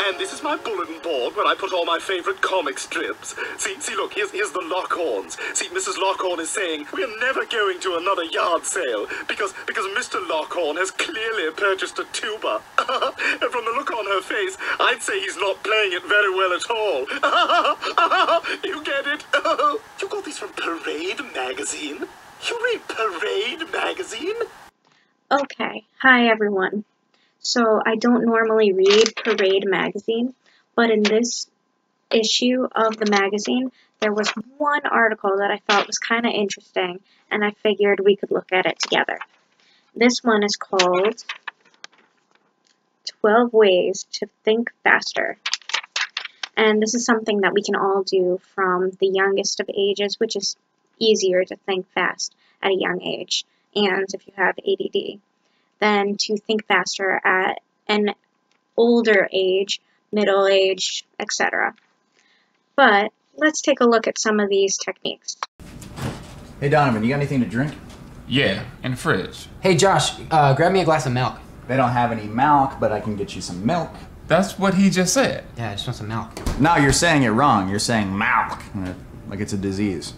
And this is my bulletin board where I put all my favorite comic strips. See, look, here's the Lockhorns. See, Mrs. Lockhorn is saying we're never going to another yard sale because Mr. Lockhorn has clearly purchased a tuba. And from the look on her face, I'd say he's not playing it very well at all. You get it? You got these from Parade Magazine? You read Parade Magazine? Okay, hi everyone. So I don't normally read Parade Magazine, but in this issue of the magazine, there was one article that I thought was kind of interesting, and I figured we could look at it together. This one is called 12 Ways to Think Faster. And this is something that we can all do from the youngest of ages, which is easier to think fast at a young age, and if you have ADD, than to think faster at an older age, middle age, etc. But let's take a look at some of these techniques. Hey Donovan, you got anything to drink? Yeah, in the fridge. Hey Josh, grab me a glass of milk. They don't have any milk, but I can get you some milk. That's what he just said. Yeah, I just want some milk. No, you're saying it wrong. You're saying milk, like it's a disease.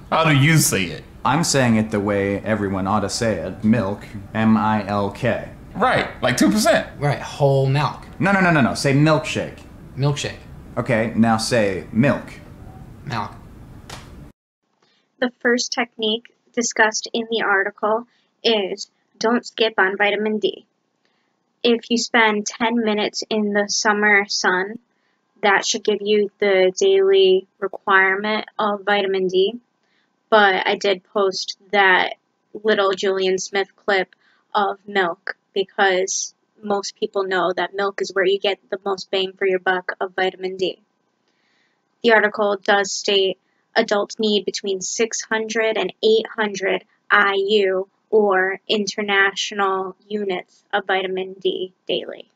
How do you say it? I'm saying it the way everyone ought to say it. Milk, M-I-L-K. Right, like 2%. Right, whole milk. No. Say milkshake. Milkshake. Okay, now say milk. Milk. The first technique discussed in the article is don't skip on vitamin D. If you spend 10 minutes in the summer sun, that should give you the daily requirement of vitamin D. But I did post that little Julian Smith clip of milk because most people know that milk is where you get the most bang for your buck of vitamin D. The article does state adults need between 600 and 800 IU or international units of vitamin D daily.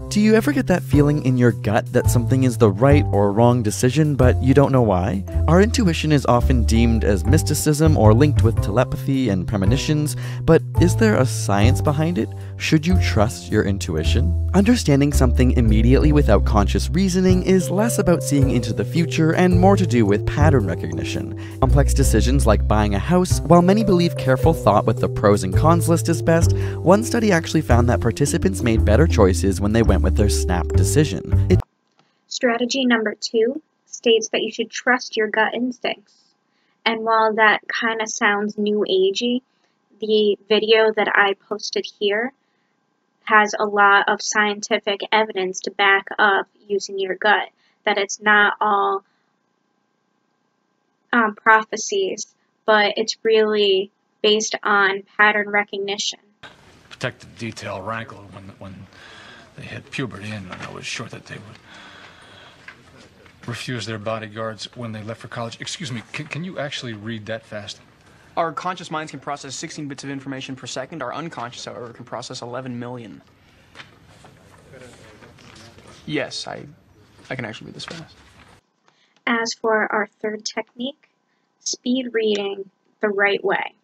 Do you ever get that feeling in your gut that something is the right or wrong decision, but you don't know why? Our intuition is often deemed as mysticism or linked with telepathy and premonitions, but is there a science behind it? Should you trust your intuition? Understanding something immediately without conscious reasoning is less about seeing into the future and more to do with pattern recognition. Complex decisions like buying a house, while many believe careful thought with the pros and cons list is best, one study actually found that participants made better choices when they went with their snap decision. Strategy number 2 states that you should trust your gut instincts. And while that kind of sounds new agey, the video that I posted here has a lot of scientific evidence to back up using your gut, that it's not all prophecies, but it's really based on pattern recognition. Protective detail rankled when they hit puberty, and I was sure that they would refuse their bodyguards when they left for college. Excuse me, can you actually read that fast? Our conscious minds can process 16 bits of information per second. Our unconscious, however, can process 11 million. Yes, I can actually read this fast. As for our third technique, speed reading the right way.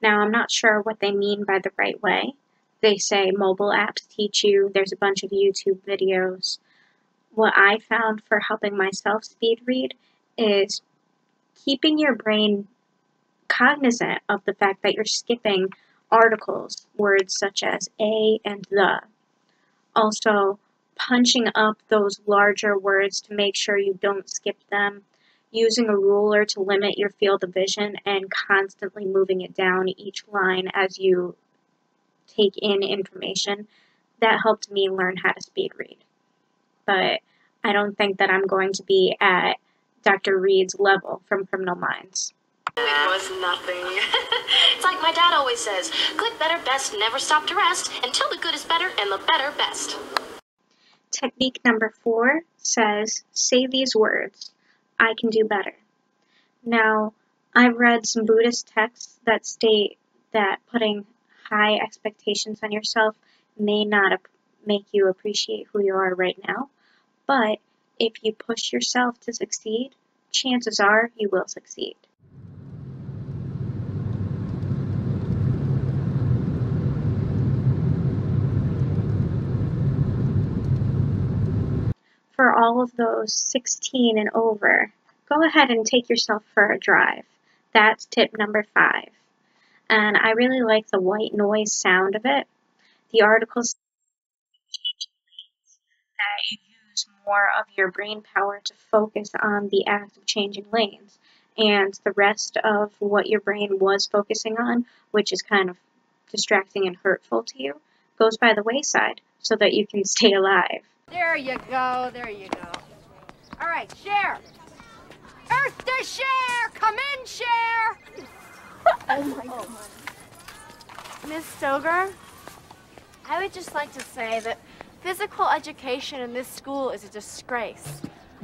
Now, I'm not sure what they mean by the right way. They say mobile apps teach you. There's a bunch of YouTube videos. What I found for helping myself speed read is keeping your brain cognizant of the fact that you're skipping articles, words such as a and the. Also, punching up those larger words to make sure you don't skip them. Using a ruler to limit your field of vision and constantly moving it down each line as you take in information. That helped me learn how to speed read. But I don't think that I'm going to be at Dr. Reed's level from Criminal Minds. It was nothing. It's like my dad always says, good, better, best, never stop to rest until the good is better and the better best. Technique number 4 says, say these words, I can do better. Now, I've read some Buddhist texts that state that putting high expectations on yourself may not make you appreciate who you are right now, but if you push yourself to succeed, chances are you will succeed. for all of those 16 and over, go ahead and take yourself for a drive. That's tip number 5. And I really like the white noise sound of it. The article says that you use more of your brain power to focus on the act of changing lanes, and the rest of what your brain was focusing on, which is kind of distracting and hurtful to you, goes by the wayside so that you can stay alive. There you go, there you go. All right, Cher. Earth to Cher! Come in, Cher! Oh my God. Miss Stoger, I would just like to say that physical education in this school is a disgrace.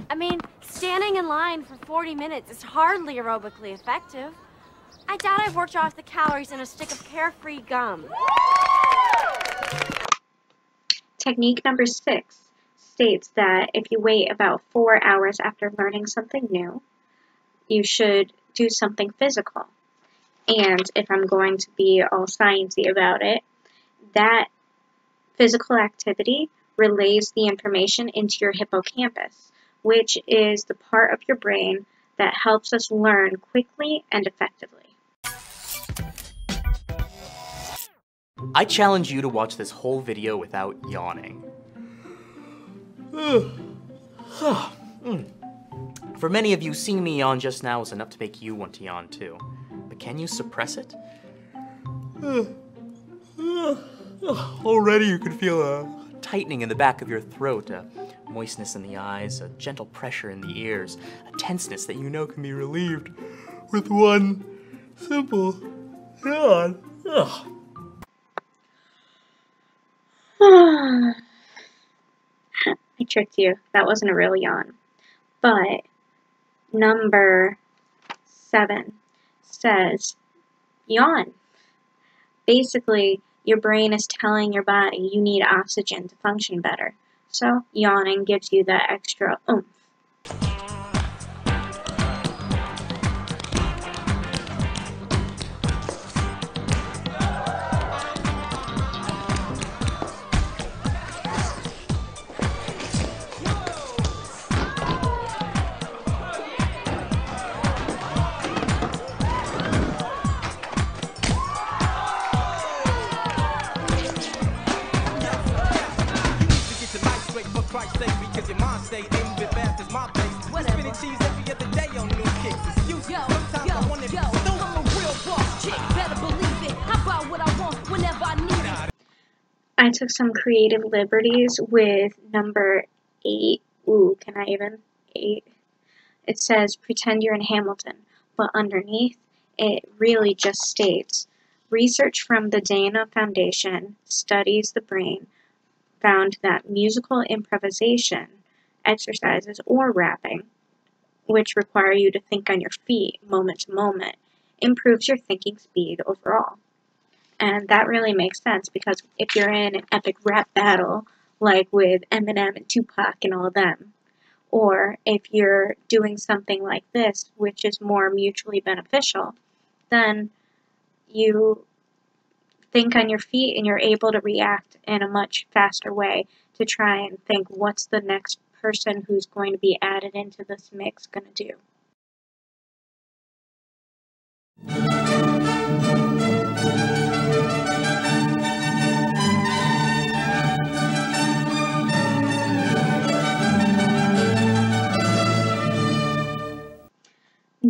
I mean, standing in line for 40 minutes is hardly aerobically effective. I doubt I've worked off the calories in a stick of carefree gum. Technique number 6 states that if you wait about 4 hours after learning something new, you should do something physical. And if I'm going to be all sciencey about it, that physical activity relays the information into your hippocampus, which is the part of your brain that helps us learn quickly and effectively. I challenge you to watch this whole video without yawning. For many of you, seeing me yawn just now was enough to make you want to yawn too. But can you suppress it? Already you can feel a tightening in the back of your throat, a moistness in the eyes, a gentle pressure in the ears, a tenseness that you know can be relieved with one simple yawn. I tricked you. That wasn't a real yawn. But number 7 says yawn. Basically, your brain is telling your body you need oxygen to function better. So yawning gives you that extra oomph. I took some creative liberties with number 8. Ooh, can I even? 8. It says, pretend you're in Hamilton, but underneath, it really just states, research from the Dana Foundation studies the brain found that musical improvisation exercises or rapping, which require you to think on your feet moment to moment, improves your thinking speed overall. And that really makes sense because if you're in an epic rap battle, like with Eminem and Tupac and all of them, or if you're doing something like this, which is more mutually beneficial, then you think on your feet and you're able to react in a much faster way to try and think what's the next person who's going to be added into this mix going to do.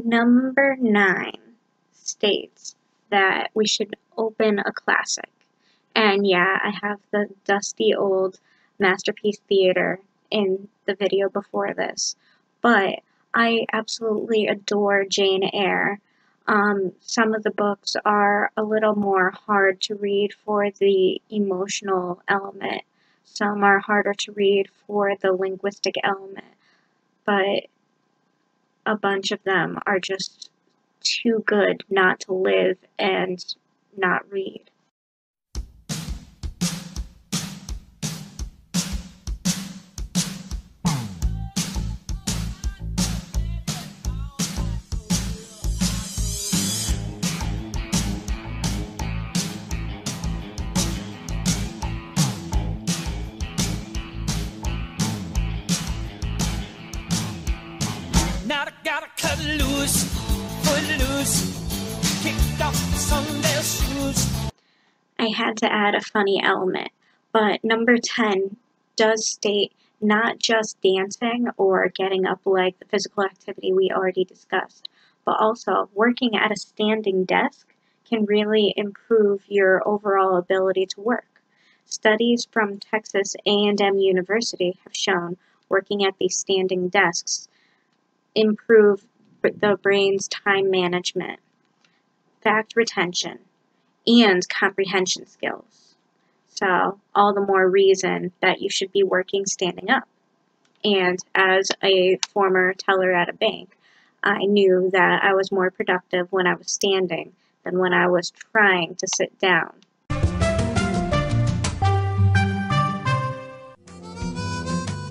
Number 9 states that we should open a classic. And yeah, I have the dusty old Masterpiece Theater in the video before this, but I absolutely adore Jane Eyre. Some of the books are a little more hard to read for the emotional element. Some are harder to read for the linguistic element, but a bunch of them are just too good not to live and not read. Now I gotta cut loose, foot loose, kick off the Sunday shoes. I had to add a funny element, but number 10 does state not just dancing or getting up like the physical activity we already discussed, but also working at a standing desk can really improve your overall ability to work. Studies from Texas A&M University have shown working at these standing desks improve the brain's time management, fact retention, and comprehension skills. So, all the more reason that you should be working standing up. And as a former teller at a bank, I knew that I was more productive when I was standing than when I was trying to sit down.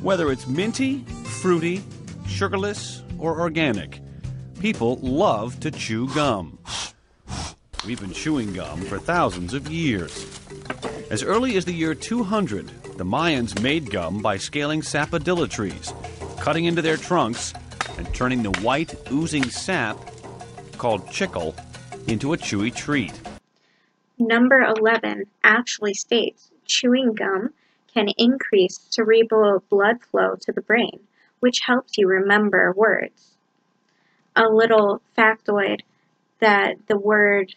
Whether it's minty, fruity, sugarless, or organic, people love to chew gum. We've been chewing gum for thousands of years. As early as the year 200, the Mayans made gum by scaling sapodilla trees, cutting into their trunks, and turning the white, oozing sap, called chicle, into a chewy treat. Number 11 actually states chewing gum can increase cerebral blood flow to the brain, which helps you remember words. A little factoid that the word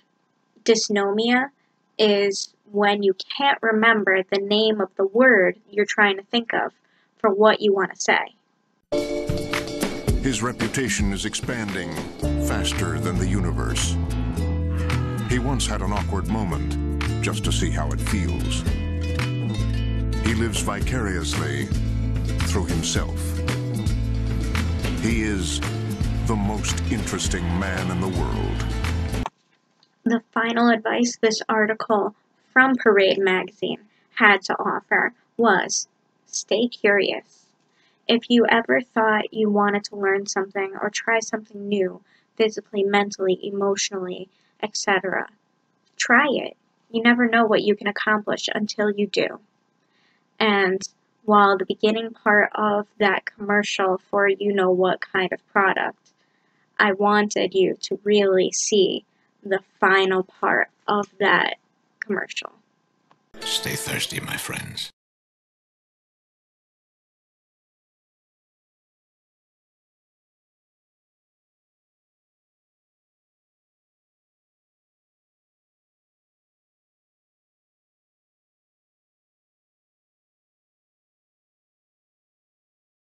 dysnomia is when you can't remember the name of the word you're trying to think of for what you want to say. His reputation is expanding faster than the universe. He once had an awkward moment just to see how it feels. He lives vicariously through himself. He is the most interesting man in the world. The final advice this article from Parade magazine had to offer was, stay curious. If you ever thought you wanted to learn something or try something new, physically, mentally, emotionally, etc., try it. You never know what you can accomplish until you do. And while the beginning part of that commercial for you know what kind of product, I wanted you to really see the final part of that commercial. Stay thirsty, my friends.